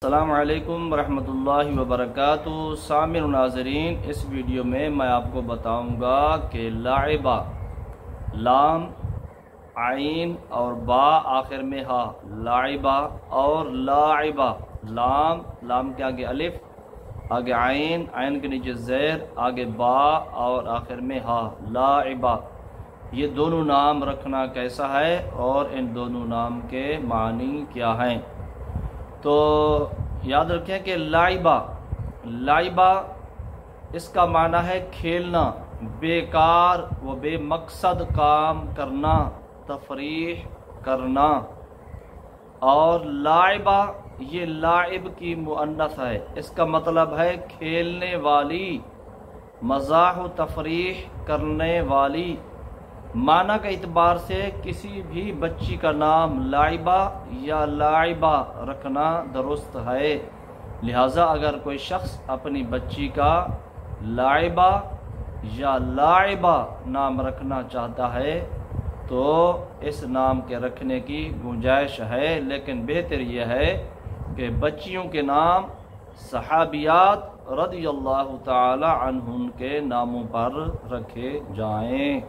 السلام علیکم ورحمۃ اللہ وبرکاتہ۔ سامعین و ناظرین، اس ویڈیو میں میں آپ کو بتاؤں گا کہ لاعبہ، لام، عین اور با آخر میں ہا، لاعبہ اور لاعبہ، لام کے آگے الف، آگے عین، عین کے نیچے زیر، آگے با اور آخر میں ہا، لاعبہ، یہ دونوں نام رکھنا کیسا ہے اور ان دونوں نام کے معنی کیا ہیں؟ تو یاد رکھیں کہ لائبہ اس کا معنی ہے کھیلنا، بیکار و بے مقصد کام کرنا، تفریح کرنا، اور لاعبہ یہ لاعب کی مؤنث ہے، اس کا مطلب ہے کھیلنے والی، مزاح و تفریح کرنے والی۔ معنی کے اعتبار سے کسی بھی بچی کا نام لاعبہ یا لاعبہ رکھنا درست ہے، لہٰذا اگر کوئی شخص اپنی بچی کا لاعبہ یا لاعبہ نام رکھنا چاہتا ہے تو اس نام کے رکھنے کی گنجائش ہے، لیکن بہتر یہ ہے کہ بچیوں کے نام صحابیات رضی اللہ تعالی عنہن کے ناموں پر رکھے جائیں۔